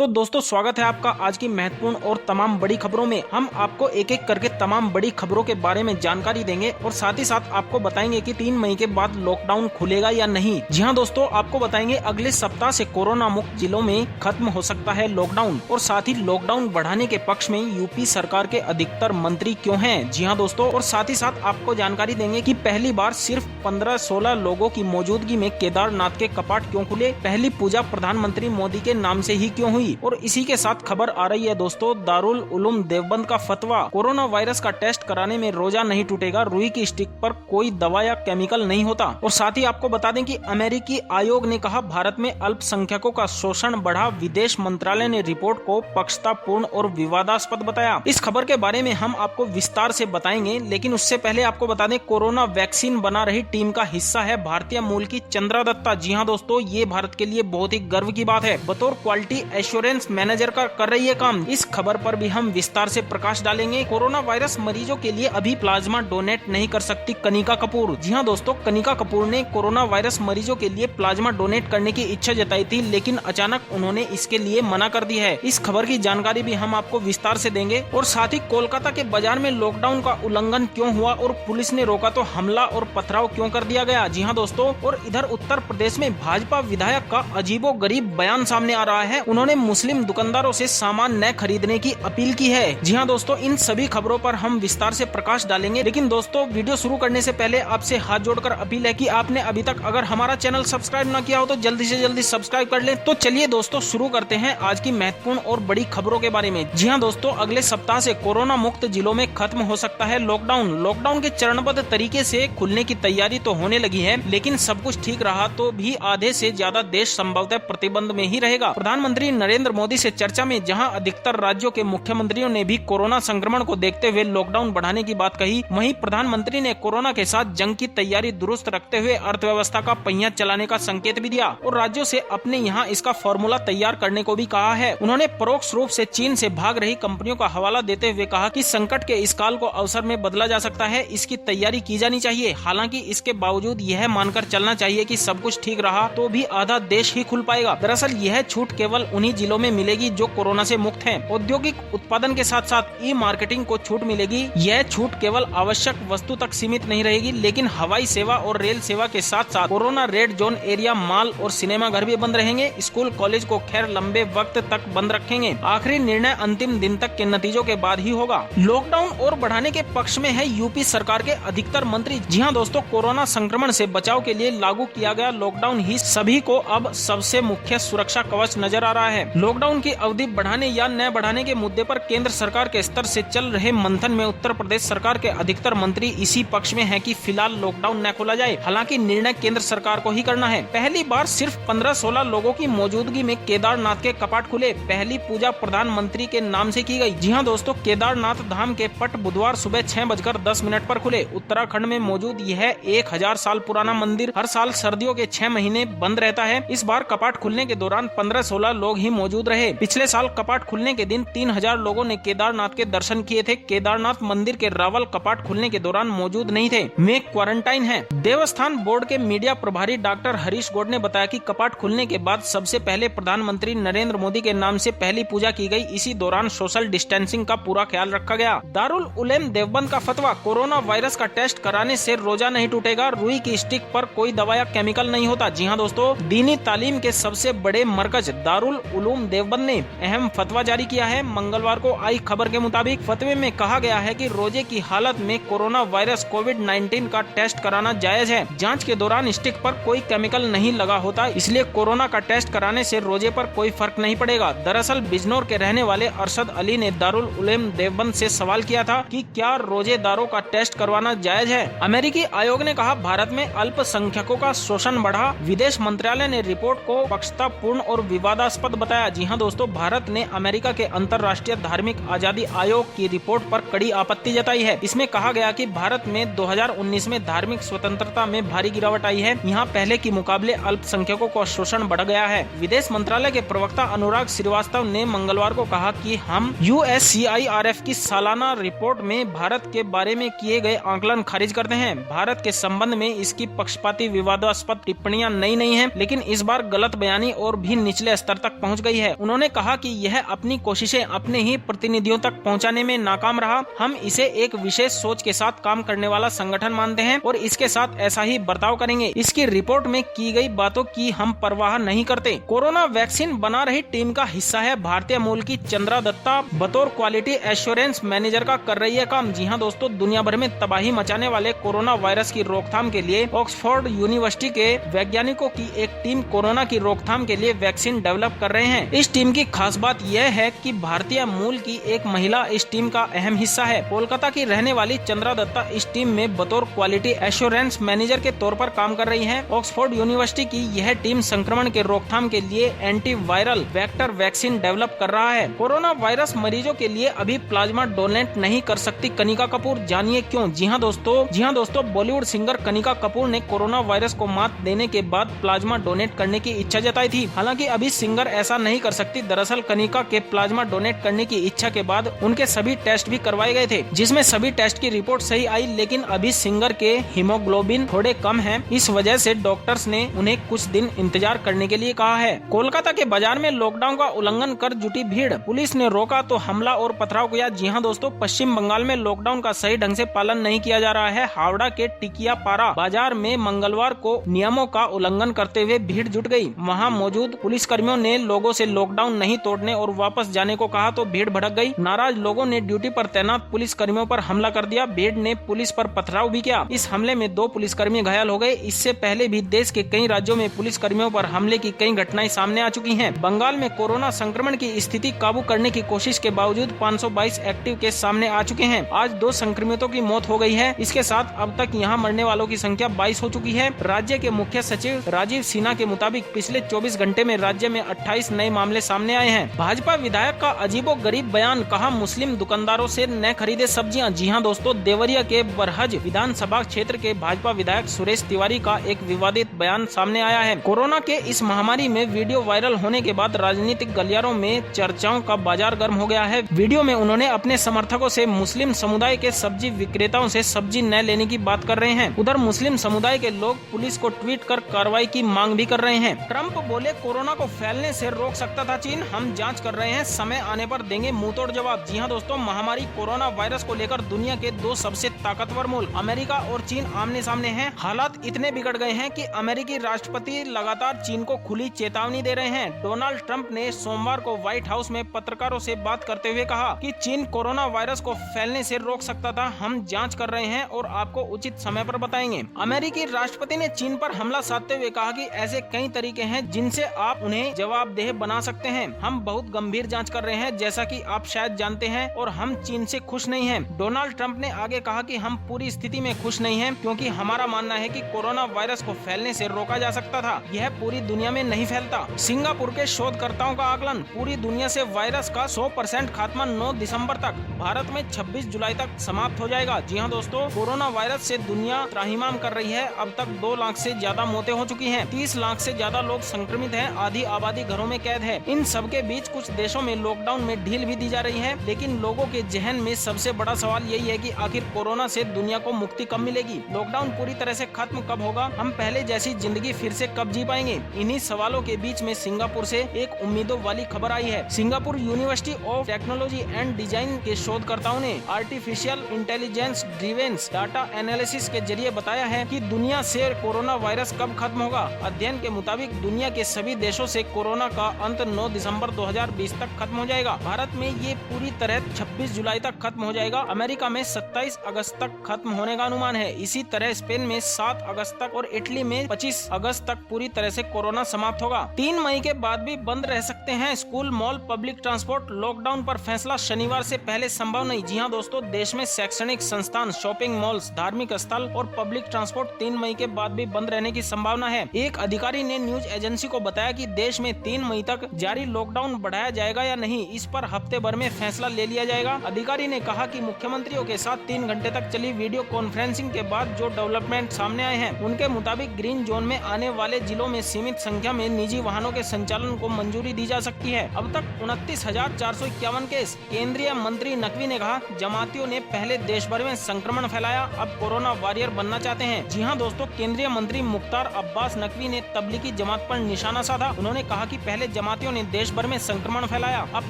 तो दोस्तों स्वागत है आपका आज की महत्वपूर्ण और तमाम बड़ी खबरों में। हम आपको एक एक करके तमाम बड़ी खबरों के बारे में जानकारी देंगे और साथ ही साथ आपको बताएंगे कि 3 मई के बाद लॉकडाउन खुलेगा या नहीं। जी हां दोस्तों, आपको बताएंगे अगले सप्ताह से कोरोना मुक्त जिलों में खत्म हो सकता है लॉकडाउन और साथ ही लॉकडाउन बढ़ाने के पक्ष में यूपी सरकार के अधिकतर मंत्री क्यों हैं। जी हाँ दोस्तों, और साथ ही साथ आपको जानकारी देंगे कि पहली बार सिर्फ 15-16 लोगों की मौजूदगी में केदारनाथ के कपाट क्यों खुले, पहली पूजा प्रधानमंत्री मोदी के नाम से ही क्यों हुई। और इसी के साथ खबर आ रही है दोस्तों, दारुल उलूम देवबंद का फतवा, कोरोना वायरस का टेस्ट कराने में रोजा नहीं टूटेगा, रुई की स्टिक पर कोई दवा या केमिकल नहीं होता। और साथ ही आपको बता दें कि अमेरिकी आयोग ने कहा भारत में अल्पसंख्यकों का शोषण बढ़ा, विदेश मंत्रालय ने रिपोर्ट को पक्षतापूर्ण और विवादास्पद बताया। इस खबर के बारे में हम आपको विस्तार से बताएंगे, लेकिन उससे पहले आपको बता दें कोरोना वैक्सीन बना रही टीम का हिस्सा है भारतीय मूल की चंद्रा दत्ता। जी हाँ दोस्तों, ये भारत के लिए बहुत ही गर्व की बात है। बतौर क्वालिटी एश्योरेंस मैनेजर का कर रही है काम। इस खबर पर भी हम विस्तार से प्रकाश डालेंगे। कोरोना वायरस मरीजों के लिए अभी प्लाज्मा डोनेट नहीं कर सकती कनिका कपूर। जी हाँ दोस्तों, कनिका कपूर ने कोरोना वायरस मरीजों के लिए प्लाज्मा डोनेट करने की इच्छा जताई थी, लेकिन अचानक उन्होंने इसके लिए मना कर दी है। इस खबर की जानकारी भी हम आपको विस्तार से देंगे। और साथ ही कोलकाता के बाजार में लॉकडाउन का उल्लंघन क्यों हुआ और पुलिस ने रोका तो हमला और पथराव क्यों कर दिया गया। जी हाँ दोस्तों, और इधर उत्तर प्रदेश में भाजपा विधायक का अजीबोगरीब बयान सामने आ रहा है। उन्होंने मुस्लिम दुकानदारों से सामान न खरीदने की अपील की है। जी हाँ दोस्तों, इन सभी खबरों पर हम विस्तार से प्रकाश डालेंगे। लेकिन दोस्तों, वीडियो शुरू करने से पहले आपसे हाथ जोड़कर अपील है कि आपने अभी तक अगर हमारा चैनल सब्सक्राइब न किया हो तो जल्दी से जल्दी सब्सक्राइब कर लें। तो चलिए दोस्तों, शुरू करते हैं आज की महत्वपूर्ण और बड़ी खबरों के बारे में। जी हाँ दोस्तों, अगले सप्ताह से कोरोना मुक्त जिलों में खत्म हो सकता है लॉकडाउन। लॉकडाउन के चरणबद्ध तरीके से खुलने की तैयारी तो होने लगी है, लेकिन सब कुछ ठीक रहा तो भी आधे से ज्यादा देश संभवतः प्रतिबंध में ही रहेगा। प्रधानमंत्री नरेंद्र मोदी से चर्चा में जहां अधिकतर राज्यों के मुख्यमंत्रियों ने भी कोरोना संक्रमण को देखते हुए लॉकडाउन बढ़ाने की बात कही, वहीं प्रधानमंत्री ने कोरोना के साथ जंग की तैयारी दुरुस्त रखते हुए अर्थव्यवस्था का पहिया चलाने का संकेत भी दिया और राज्यों से अपने यहाँ इसका फॉर्मूला तैयार करने को भी कहा है। उन्होंने परोक्ष रूप से चीन से भाग रही कंपनियों का हवाला देते हुए कहा कि संकट के इस काल को अवसर में बदला जा सकता है, इसकी तैयारी की जानी चाहिए। हालांकि इसके बावजूद यह मानकर चलना चाहिए कि सब कुछ ठीक रहा तो भी आधा देश ही खुल पाएगा। दरअसल यह छूट केवल उन्हीं जिलों में मिलेगी जो कोरोना से मुक्त हैं। औद्योगिक उत्पादन के साथ साथ ई मार्केटिंग को छूट मिलेगी। यह छूट केवल आवश्यक वस्तु तक सीमित नहीं रहेगी, लेकिन हवाई सेवा और रेल सेवा के साथ साथ corona red zone area, mall और सिनेमा घर भी बंद रहेंगे। स्कूल कॉलेज को खैर लंबे वक्त तक बंद रखेंगे। आखिरी निर्णय अंतिम दिन तक के नतीजों के बाद ही होगा। लॉकडाउन और बढ़ाने के पक्ष में है यूपी सरकार के अधिकतर मंत्री। जी हाँ दोस्तों, कोरोना संक्रमण से बचाव के लिए लागू किया गया लॉकडाउन ही सभी को अब सबसे मुख्य सुरक्षा कवच नजर आ रहा है। लॉकडाउन की अवधि बढ़ाने या न बढ़ाने के मुद्दे पर केंद्र सरकार के स्तर से चल रहे मंथन में उत्तर प्रदेश सरकार के अधिकतर मंत्री इसी पक्ष में हैं कि फिलहाल लॉकडाउन न खोला जाए। हालांकि निर्णय केंद्र सरकार को ही करना है। पहली बार सिर्फ 15-16 लोगों की मौजूदगी में केदारनाथ के कपाट खुले, पहली पूजा प्रधानमंत्री के नाम से की गई। जी हाँ दोस्तों, केदारनाथ धाम के पट बुधवार सुबह 6:10 पर खुले। उत्तराखंड में मौजूद यह 1000 साल पुराना मंदिर हर साल सर्दियों के 6 महीने बंद रहता है। इस बार कपाट खुलने के दौरान 15-16 लोग ही मौजूद रहे। पिछले साल कपाट खुलने के दिन 3000 लोगों ने केदारनाथ के दर्शन किए थे। केदारनाथ मंदिर के रावल कपाट खुलने के दौरान मौजूद नहीं थे, वे क्वारंटाइन हैं। देवस्थान बोर्ड के मीडिया प्रभारी डॉक्टर हरीश गौड़ ने बताया कि कपाट खुलने के बाद सबसे पहले प्रधानमंत्री नरेंद्र मोदी के नाम से पहली पूजा की गई। इसी दौरान सोशल डिस्टेंसिंग का पूरा ख्याल रखा गया। दारुल उलूम देवबंद का फतवा, कोरोना वायरस का टेस्ट कराने से रोजा नहीं टूटेगा, रुई की स्टिक पर कोई दवा या केमिकल नहीं होता। जी हाँ दोस्तों, दीनी तालीम के सबसे बड़े मरकज दारुल उलूम देवबंद ने अहम फतवा जारी किया है। मंगलवार को आई खबर के मुताबिक फतवे में कहा गया है कि रोजे की हालत में कोरोना वायरस कोविड-19 का टेस्ट कराना जायज है। जांच के दौरान स्टिक पर कोई केमिकल नहीं लगा होता, इसलिए कोरोना का टेस्ट कराने से रोजे पर कोई फर्क नहीं पड़ेगा। दरअसल बिजनौर के रहने वाले अरशद अली ने दारुल उलूम देवबंद से सवाल किया था कि क्या रोजेदारों का टेस्ट करवाना जायज है। अमेरिकी आयोग ने कहा भारत में अल्पसंख्यकों का शोषण बढ़ा, विदेश मंत्रालय ने रिपोर्ट को पक्षतापूर्ण और विवादास्पद बताया। जी हाँ दोस्तों, भारत ने अमेरिका के अंतर्राष्ट्रीय धार्मिक आजादी आयोग की रिपोर्ट पर कड़ी आपत्ति जताई है। इसमें कहा गया कि भारत में 2019 में धार्मिक स्वतंत्रता में भारी गिरावट आई है। यहाँ पहले के मुकाबले अल्पसंख्यकों का शोषण बढ़ गया है। विदेश मंत्रालय के प्रवक्ता अनुराग श्रीवास्तव ने मंगलवार को कहा कि हम USCIRF की सालाना रिपोर्ट में भारत के बारे में किए गए आकलन खारिज करते हैं। भारत के संबंध में इसकी पक्षपाती विवादास्पद टिप्पणियां नई नहीं है, लेकिन इस बार गलत बयानी और भी निचले स्तर तक पहुँच गई गई है। उन्होंने कहा कि यह अपनी कोशिशें अपने ही प्रतिनिधियों तक पहुंचाने में नाकाम रहा। हम इसे एक विशेष सोच के साथ काम करने वाला संगठन मानते हैं और इसके साथ ऐसा ही बर्ताव करेंगे। इसकी रिपोर्ट में की गई बातों की हम परवाह नहीं करते। कोरोना वैक्सीन बना रही टीम का हिस्सा है भारतीय मूल की चंद्रा दत्ता, बतौर क्वालिटी एश्योरेंस मैनेजर का कर रही है काम। जी हाँ दोस्तों, दुनिया भर में तबाही मचाने वाले कोरोना वायरस की रोकथाम के लिए ऑक्सफोर्ड यूनिवर्सिटी के वैज्ञानिकों की एक टीम कोरोना की रोकथाम के लिए वैक्सीन डेवलप कर रहे हैं। इस टीम की खास बात यह है कि भारतीय मूल की एक महिला इस टीम का अहम हिस्सा है। कोलकाता की रहने वाली चंद्रा दत्ता इस टीम में बतौर क्वालिटी एश्योरेंस मैनेजर के तौर पर काम कर रही है। ऑक्सफोर्ड यूनिवर्सिटी की यह टीम संक्रमण के रोकथाम के लिए एंटीवायरल वेक्टर वैक्सीन डेवलप कर रहा है। कोरोना वायरस मरीजों के लिए अभी प्लाज्मा डोनेट नहीं कर सकती कनिका कपूर, जानिए क्यों। जी हाँ दोस्तों, बॉलीवुड सिंगर कनिका कपूर ने कोरोना वायरस को मात देने के बाद प्लाज्मा डोनेट करने की इच्छा जताई थी। हालांकि अभी सिंगर ऐसा नहीं कर सकती। दरअसल कनिका के प्लाज्मा डोनेट करने की इच्छा के बाद उनके सभी टेस्ट भी करवाए गए थे, जिसमें सभी टेस्ट की रिपोर्ट सही आई, लेकिन अभी सिंगर के हीमोग्लोबिन थोड़े कम है। इस वजह से डॉक्टर्स ने उन्हें कुछ दिन इंतजार करने के लिए कहा है। कोलकाता के बाजार में लॉकडाउन का उल्लंघन कर जुटी भीड़, पुलिस ने रोका तो हमला और पथराव किया। जी हाँ दोस्तों, पश्चिम बंगाल में लॉकडाउन का सही ढंग से पालन नहीं किया जा रहा है। हावड़ा के टिकियापाड़ा बाजार में मंगलवार को नियमों का उल्लंघन करते हुए भीड़ जुट गई। वहां मौजूद पुलिसकर्मियों ने लोगों से लॉकडाउन नहीं तोड़ने और वापस जाने को कहा तो भीड़ भड़क गई। नाराज लोगों ने ड्यूटी पर तैनात पुलिसकर्मियों पर हमला कर दिया। भीड़ ने पुलिस पर पथराव भी किया। इस हमले में 2 पुलिसकर्मी घायल हो गए। इससे पहले भी देश के कई राज्यों में पुलिसकर्मियों पर हमले की कई घटनाएं सामने आ चुकी हैं। बंगाल में कोरोना संक्रमण की स्थिति काबू करने की कोशिश के बावजूद 522 एक्टिव केस सामने आ चुके हैं। आज 2 संक्रमितों की मौत हो गई है। इसके साथ अब तक यहां मरने वालों की संख्या 22 हो चुकी है। राज्य के मुख्य सचिव राजीव सिन्हा के मुताबिक पिछले 24 घंटे में राज्य में 28 नए मामले सामने आए हैं। भाजपा विधायक का अजीबोगरीब बयान, कहा मुस्लिम दुकानदारों से न खरीदे सब्जियां। जी हां दोस्तों, देवरिया के बरहज विधानसभा क्षेत्र के भाजपा विधायक सुरेश तिवारी का एक विवादित बयान सामने आया है। कोरोना के इस महामारी में वीडियो वायरल होने के बाद राजनीतिक गलियारों में चर्चाओं का बाजार गर्म हो गया है। वीडियो में उन्होंने अपने समर्थकों से मुस्लिम समुदाय के सब्जी विक्रेताओं से सब्जी न लेने की बात कर रहे हैं। उधर मुस्लिम समुदाय के लोग पुलिस को ट्वीट कर कार्रवाई की मांग भी कर रहे हैं। ट्रंप बोले कोरोना को फैलने से रोक सकता था चीन, हम जांच कर रहे हैं, समय आने पर देंगे मुंहतोड़ जवाब। जी हां दोस्तों, महामारी कोरोना वायरस को लेकर दुनिया के 2 सबसे ताकतवर मुल्क अमेरिका और चीन आमने सामने हैं। हालात इतने बिगड़ गए हैं कि अमेरिकी राष्ट्रपति लगातार चीन को खुली चेतावनी दे रहे हैं। डोनाल्ड ट्रंप ने सोमवार को व्हाइट हाउस में पत्रकारों से बात करते हुए कहा कि चीन कोरोना वायरस को फैलने से रोक सकता था, हम जांच कर रहे हैं और आपको उचित समय पर बताएंगे। अमेरिकी राष्ट्रपति ने चीन पर हमला साधते हुए कहा कि ऐसे कई तरीके हैं जिनसे आप उन्हें जवाबदेह बना सकते हैं। हम बहुत गंभीर जांच कर रहे हैं, जैसा कि आप शायद जानते हैं, और हम चीन से खुश नहीं हैं। डोनाल्ड ट्रंप ने आगे कहा कि हम पूरी स्थिति में खुश नहीं हैं, क्योंकि हमारा मानना है कि कोरोना वायरस को फैलने से रोका जा सकता था, यह पूरी दुनिया में नहीं फैलता। सिंगापुर के शोधकर्ताओं का आकलन, पूरी दुनिया से वायरस का 100% खात्मा 9 दिसंबर तक, भारत में 26 जुलाई तक समाप्त हो जाएगा। जी हाँ दोस्तों, कोरोना वायरस से दुनिया त्राहिमाम कर रही है। अब तक 2 लाख से ज्यादा मौतें हो चुकी हैं, 30 लाख से ज्यादा लोग संक्रमित हैं, आधी आबादी घरों में कैद है। इन सब के बीच कुछ देशों में लॉकडाउन में ढील भी दी जा रही है, लेकिन लोगों के जहन में सबसे बड़ा सवाल यही है कि आखिर कोरोना से दुनिया को मुक्ति कब मिलेगी, लॉकडाउन पूरी तरह से खत्म कब होगा, हम पहले जैसी जिंदगी फिर से कब जी पाएंगे। इन्हीं सवालों के बीच में सिंगापुर से एक उम्मीदों वाली खबर आई है। Singapore university of technology and design के शोधकर्ताओं ने artificial intelligence driven data analysis के जरिए बताया है कि दुनिया से कोरोना वायरस कब खत्म होगा। अध्ययन के मुताबिक दुनिया के सभी देशों से कोरोना का अंत 9 दिसंबर 2020 तक खत्म हो जाएगा। भारत में ये पूरी तरह 26 जुलाई तक खत्म हो जाएगा। अमेरिका में 27 अगस्त तक खत्म होने का अनुमान है। इसी तरह स्पेन में 7 अगस्त तक और इटली में 25 अगस्त तक पूरी तरह से कोरोना समाप्त होगा। 3 मई के बाद भी बंद रह सकते हैं school, mall, public transport. Lockdown पर फैसला शनिवार से पहले संभव नहीं। जी हाँ दोस्तों, देश में शैक्षणिक संस्थान, शॉपिंग मॉल्स, धार्मिक स्थल और पब्लिक ट्रांसपोर्ट 3 मई के बाद भी बंद रहने की संभावना है। एक अधिकारी ने न्यूज एजेंसी को बताया कि देश में 3 मई तक जारी लॉकडाउन बढ़ाया जाएगा या नहीं, इस पर हफ्ते भर में फैसला ले लिया जाएगा। अधिकारी ने कहा कि मुख्यमंत्रियों के साथ 3 घंटे तक चली वीडियो कॉन्फ्रेंसिंग के बाद जो डेवलपमेंट सामने आए हैं, उनके मुताबिक ग्रीन जोन में आने वाले जिलों में सीमित संख्या में निजी वाहनों के संचालन को मंजूरी दी जा सकती है। अब तक 29,451 केस। केंद्रीय मंत्री नकवी ने कहा, जमातियों ने पहले देश भर में संक्रमण फैलाया, अब कोरोना वॉरियर बनना चाहते हैं। जी हाँ दोस्तों, केंद्रीय मंत्री मुख्तार अब्बास नकवी ने तबलीगी जमात पर निशाना साधा। उन्होंने कहा कि पहले जमातियों ने देश भर में संक्रमण फैलाया। अब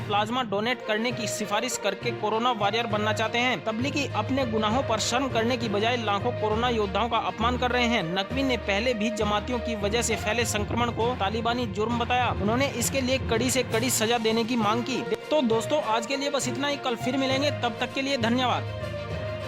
प्लाज्मा डोनेट करने की सिफारिश करके कोरोना वॉरियर बनना चाहते हैं। तबलीगी अपने गुनाहों पर शर्म करने की बजाय लाखों कोरोना योद्धाओं का अपमान कर रहे हैं। नकवी ने पहले भी जमातियों की वजह से फैले संक्रमण को तालिबानी जुर्म बताया। उन्होंने इसके लिए कड़ी से कड़ी सजा देने की मांग की। तो दोस्तों आज के लिए बस इतना ही। कल फिर मिलेंगे, तब तक के लिए धन्यवाद।